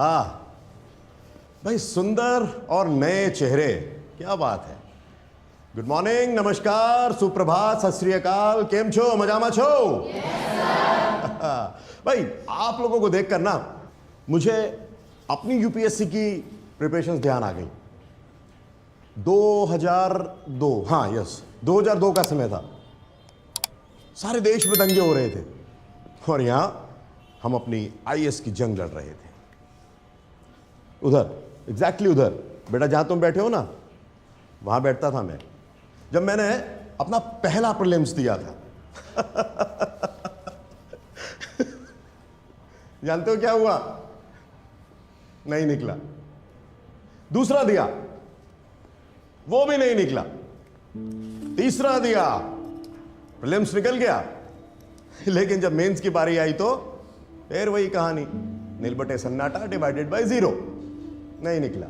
हाँ भाई, सुंदर और नए चेहरे, क्या बात है। गुड मॉर्निंग, नमस्कार, सुप्रभात, सत श्री अकाल, केम छो, मजामा छो? भाई आप लोगों को देखकर ना मुझे अपनी यूपीएससी की प्रिपरेशंस ध्यान आ गई। 2002, हाँ यस 2002 का समय था। सारे देश में दंगे हो रहे थे और यहां हम अपनी आईएएस की जंग लड़ रहे थे। उधर, एग्जैक्टली उधर, बेटा जहां तुम बैठे हो ना, वहां बैठता था मैं जब मैंने अपना पहला प्रीलिम्स दिया था। जानते हो क्या हुआ? नहीं निकला। दूसरा दिया, वो भी नहीं निकला। तीसरा दिया, प्रीलिम्स निकल गया। लेकिन जब मेंस की बारी आई तो फिर वही कहानी, नील बटे सन्नाटा डिवाइडेड बाय 0, नहीं निकला।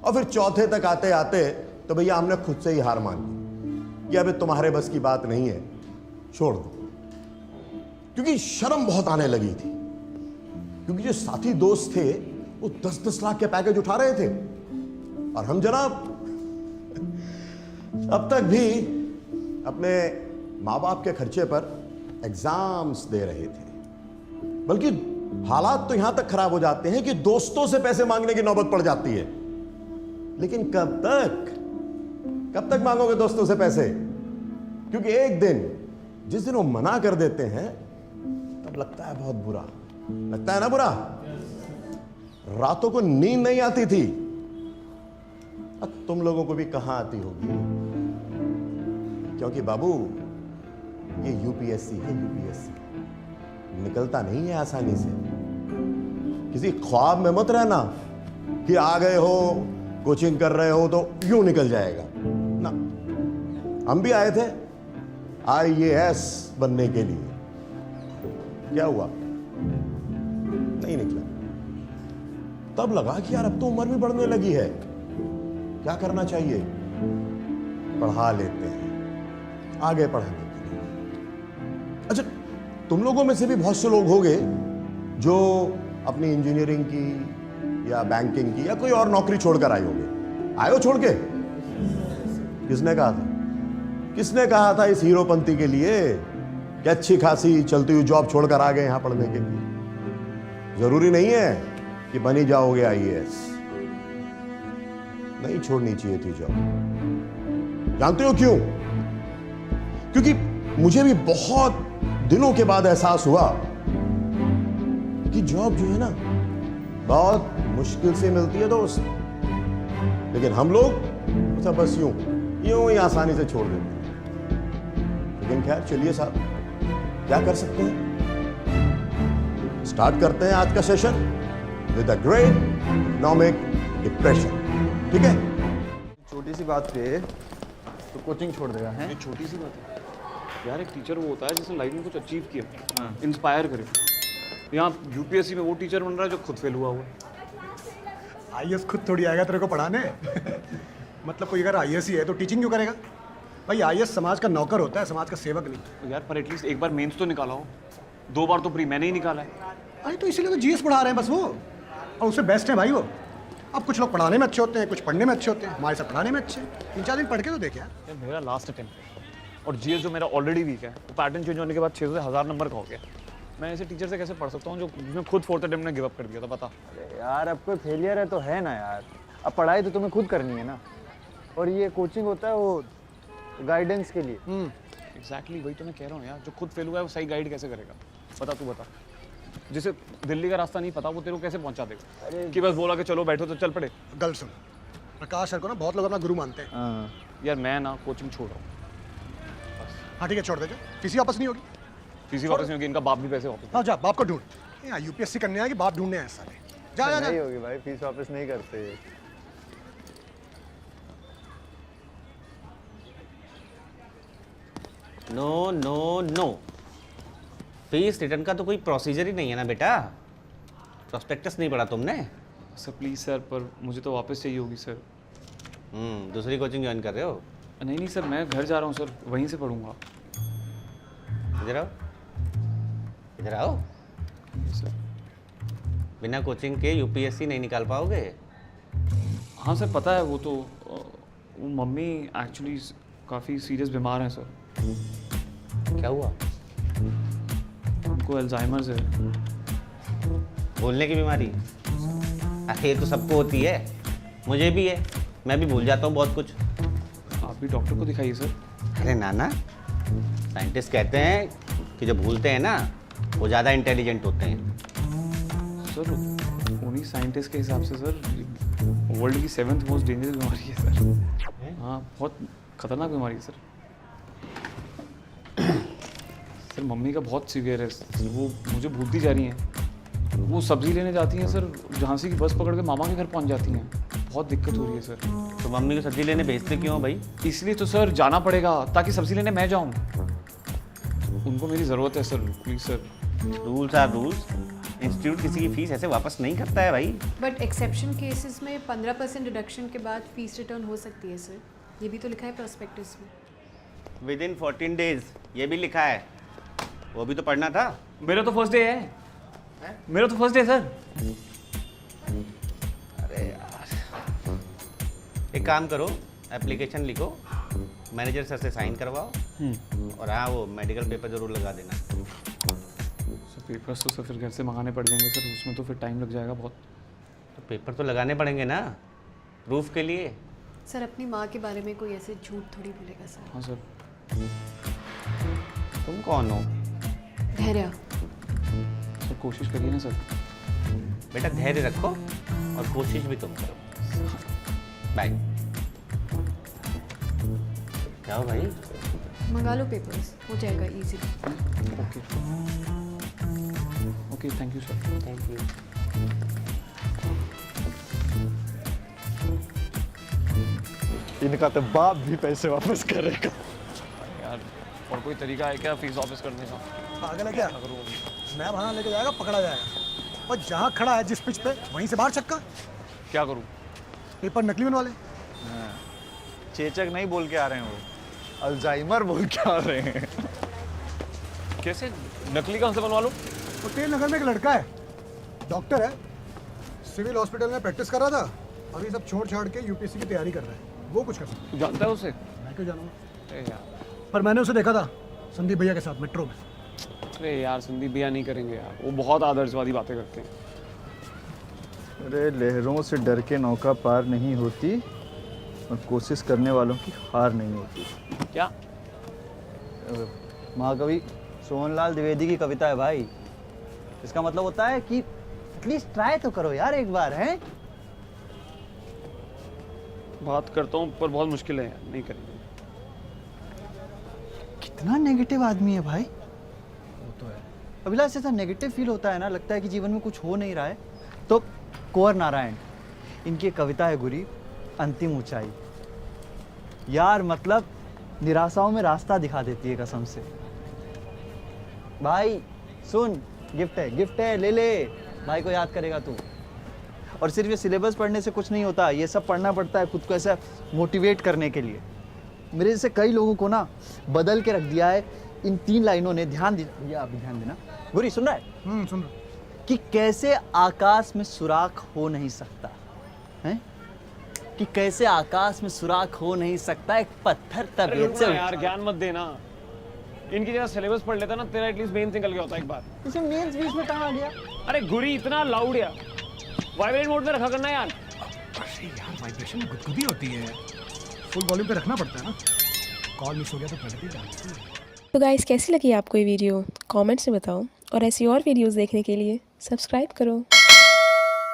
और फिर चौथे तक आते आते तो भैया हमने खुद से ही हार मान ली कि अबे तुम्हारे बस की बात नहीं है, छोड़ दो। क्योंकि शर्म बहुत आने लगी थी, क्योंकि जो साथी दोस्त थे वो 10-10 लाख के पैकेज उठा रहे थे और हम जनाब अब तक भी अपने माँ बाप के खर्चे पर एग्जाम्स दे रहे थे। बल्कि हालात तो यहां तक खराब हो जाते हैं कि दोस्तों से पैसे मांगने की नौबत पड़ जाती है। लेकिन कब तक मांगोगे दोस्तों से पैसे? क्योंकि एक दिन जिस दिन वो मना कर देते हैं तब लगता है बहुत बुरा, लगता है ना बुरा। रातों को नींद नहीं आती थी। अब तुम लोगों को भी कहां आती होगी, क्योंकि बाबू ये यूपीएससी है, यूपीएससी निकलता नहीं है आसानी से। किसी ख्वाब में मत रहना कि आ गए हो, कोचिंग कर रहे हो तो यूं निकल जाएगा ना। हम भी आए थे आईएएस बनने के लिए, क्या हुआ? नहीं निकला। तब लगा कि यार अब तो उम्र भी बढ़ने लगी है, क्या करना चाहिए? पढ़ा लेते हैं, आगे पढ़ाने के लिए। अच्छा, तुम लोगों में से भी बहुत से लोग होंगे जो अपनी इंजीनियरिंग की या बैंकिंग की या कोई और नौकरी छोड़कर आए होंगे। आए हो छोड़ के? किसने कहा था? किसने कहा था इस हीरोपंती के लिए कि अच्छी खासी चलती हुई जॉब छोड़कर आ गए यहां पढ़ने के लिए? जरूरी नहीं है कि बन ही जाओगे आईएएस। नहीं छोड़नी चाहिए थी जॉब। जानते हो क्यों? क्योंकि मुझे भी बहुत दिनों के बाद एहसास हुआ कि जॉब जो है ना बहुत मुश्किल से मिलती है दोस्त। लेकिन हम लोग सब बस यूं ही आसानी से छोड़ देते हैं। लेकिन खैर चलिए साहब, क्या कर सकते हैं। स्टार्ट करते हैं आज का session with a great economic depression. ठीक है, छोटी सी बात पे तो कोचिंग छोड़ देगा है? ये छोटी सी बात है यार। एक टीचर वो होता है जिसने लाइफ में कुछ अचीव किया, इंस्पायर करे। यहाँ यूपीएससी में वो टीचर बन रहा है जो खुद फेल हुआ। आईएएस खुद थोड़ी आएगा तेरे को पढ़ाने। मतलब कोई अगर आईएएस ही है तो टीचिंग क्यों करेगा? भाई आईएएस समाज का नौकर होता है, समाज का सेवक नहीं। तो यार पर एटलीस्ट एक बार मेंस तो निकाला हो। 2 बार तो प्री मैंने ही निकाला है। अरे तो इसीलिए तो जीएस पढ़ा रहे हैं बस वो, और उससे बेस्ट है भाई वो। अब कुछ लोग पढ़ाने में अच्छे होते हैं, कुछ पढ़ने में अच्छे होते हैं। हमारे साथ पढ़ाने में अच्छे हैं। 3-4 दिन पढ़ के तो देखे यार। मेरा लास्ट अटेम्प्ट और जीएस जो मेरा ऑलरेडी वीक है, वो पैटर्न चेंज होने के बाद 600 से 1000 नंबर का हो गया। मैं ऐसे टीचर से कैसे पढ़ सकता हूँ जो जिसने खुद 4th अटेम्प्ट में गिव अप कर दिया था? बता। अरे यार अब कोई फेलियर है तो है ना यार। अब पढ़ाई तो तुम्हें खुद करनी है ना, और ये कोचिंग होता है वो गाइडेंस के लिए। एग्जैक्टली वही तो मैं कह रहा हूँ यार। जो खुद फेल हुआ है वो सही गाइड कैसे करेगा? बता, तू बता। जिसे दिल्ली का रास्ता नहीं पता वो तेरे को कैसे पहुंचा देगा? अरे कि बस बोला कि चलो बैठो तो चल पड़े। गल सुन, प्रकाश सर को ना बहुत लोग अपना गुरु मानते हैं। हाँ। यार मैं ना कोचिंग छोड़ रहा हूँ। हाँ ठीक है, छोड़ दे। जो फीस वापस नहीं होगी। फीस वापस नहीं होगी, इनका बाप भी पैसे वापस। हाँ जा, बाप को ढूंढ। यहाँ यूपीएससी करने आएगी, बाप ढूंढने आए सारे। जा जा नहीं जा। होगी भाई, फीस वापस नहीं करते। No no no, fees return का तो कोई प्रोसीजर ही नहीं है ना बेटा। प्रोस्पेक्टस नहीं पढ़ा तुमने? सर प्लीज़ सर, पर मुझे तो वापस चाहिए होगी सर। दूसरी कोचिंग ज्वाइन कर रहे हो? नहीं नहीं सर, मैं घर जा रहा हूँ सर, वहीं से पढ़ूंगा। इधर आओ, इधर आओ। सर बिना कोचिंग के यूपीएससी नहीं निकाल पाओगे। हाँ सर पता है, वो तो वो मम्मी एक्चुअली काफ़ी सीरियस बीमार हैं सर। क्या हुआ? उनको अल्जाइमर्स है। भूलने की बीमारी? अरे ये तो सबको होती है, मुझे भी है, मैं भी भूल जाता हूँ बहुत कुछ। आप भी डॉक्टर को दिखाइए सर। अरे नाना, साइंटिस्ट कहते हैं कि जो भूलते हैं ना वो ज़्यादा इंटेलिजेंट होते हैं। सर उन्हीं साइंटिस्ट के हिसाब से सर वर्ल्ड की 7th मोस्ट डेंजरस बीमारी है सर। हाँ बहुत खतरनाक बीमारी है सर। सर मम्मी का बहुत सीवियर है सर, वो मुझे भूलती जा रही हैं। वो सब्जी लेने जाती हैं सर, झांसी की बस पकड़ के मामा के घर पहुंच जाती हैं। बहुत दिक्कत हो रही है सर। तो मम्मी को सब्जी लेने भेजते क्यों भाई? इसलिए तो सर जाना पड़ेगा ताकि सब्जी लेने मैं जाऊं। उनको मेरी ज़रूरत है sir, please sir. Rules are rules. Institute किसी की फीस ऐसे वापस नहीं करता है भाई। बट एक्सेप्शन केसेस में 15% डिडक्शन के बाद फीस रिटर्न हो सकती है सर, ये भी तो लिखा है प्रोस्पेक्टस में। विद इन 14 डेज, ये भी लिखा है, वो भी तो पढ़ना था। मेरा तो फर्स्ट डे है, मेरा तो फर्स्ट डे सर। अरे यार, एक काम करो, एप्लीकेशन लिखो, मैनेजर सर से साइन करवाओ, और हाँ वो मेडिकल पेपर जरूर लगा देना। सर पेपर्स तो सर फिर घर से मंगाने पड़ जाएंगे सर, उसमें तो फिर टाइम लग जाएगा बहुत। तो पेपर तो लगाने पड़ेंगे ना, प्रूफ के लिए। सर अपनी माँ के बारे में कोई ऐसे झूठ थोड़ी बोलेगा सर। हाँ सर। तुम कौन हो? धैर्य। सर कोशिश करिए ना सर। बेटा धैर्य रखो और कोशिश भी तुम करो। बाय। क्या हो भाई? मंगा लो पेपर्स, हो जाएगा easy. Okay okay, thank you sir. Thank you. इनका तो बाप भी पैसे वापस करेगा। यार और कोई तरीका है क्या फीस वापस करने का? पागल है क्या? मैं बहाना लेके जाएगा, पकड़ा जाएगा। और जहाँ खड़ा है जिस पिच पे, वहीं से बाहर छक्का। क्या करूँ? पेपर नकली बनवा ले। चेचक नहीं बोल के आ रहे हैं, वो अल्जाइमर बोल के आ रहे हैं। कैसे नकली कहाँ से बनवा लो? तो तेल नगर में एक लड़का है, डॉक्टर है, सिविल हॉस्पिटल में प्रैक्टिस कर रहा था, अभी सब छोड़ छाड़ के यूपीएससी की तैयारी कर रहा है। वो कुछ कर सकता तू जानता है उसे? है, मैं क्यों जानूंगा? अरे यार, पर मैंने उसे देखा था संदीप भैया के साथ मेट्रो में। अरे यार संदीप भैया नहीं करेंगे यार, वो बहुत आदर्शवादी बातें करते हैं। अरे लहरों से डर के नौका पार नहीं होती और कोशिश करने वालों की हार नहीं होती। क्या? महाकवि सोहनलाल द्विवेदी की कविता है भाई। इसका मतलब होता है कि एटलीस्ट ट्राई तो करो यार एक बार, हैं? बात करता हूँ पर बहुत मुश्किल है यार, नहीं करेंगे। कितना नेगेटिव आदमी है भाई। वो तो है। अभिलाष ऐसा नेगेटिव फील होता है ना, लगता है कि जीवन में कुछ हो नहीं रहा है, तो कुंवर नारायण, इनकी कविता है गुरी, अंतिम ऊंचाई। यार मतलब निराशाओं में रास्ता दिखा देती है कसम से। भाई सुन, गिफ्ट है, ले ले। भाई को याद करेगा तू। और सिर्फ ये सिलेबस पढ़ने से कुछ नहीं होता, ये सब पढ़ना पड़ता है खुद को ऐसा मोटिवेट करने के लिए। मेरे जैसे कई लोगों को ना बदल के रख दिया है इन 3 लाइनों ने। ध्यान दीजिए, अभी ध्यान देना। गुरी सुन रहा है? सुन रहा। कि कैसे आकाश में सुराख हो नहीं सकता है, कि कैसे आकाश में सुराख हो नहीं सकता एक पत्थर तबीयत से। यार ज्ञान मत देना, इनकी जगह सिलेबस पढ़ लेता ना, तेरा एटलीस्ट मेंस निकल गया होता एक बार। इसमें मेंस बीच में कहाँ आ गया? अरे गुरी इतना लाउड यार, वाइब्रेट मोड में रखा करना यार। अरे यार वाइब्रेशन में गुदगुदी होती है, फुल वॉल्यूम पे रखना पड़ता है ना। कॉल मिस हो गया तो प्रगति जानती है। तो गाइस कैसी लगी आपको ये वीडियो? कमेंट्स में बताओ, और ऐसी और वीडियोस देखने के लिए सब्सक्राइब करो।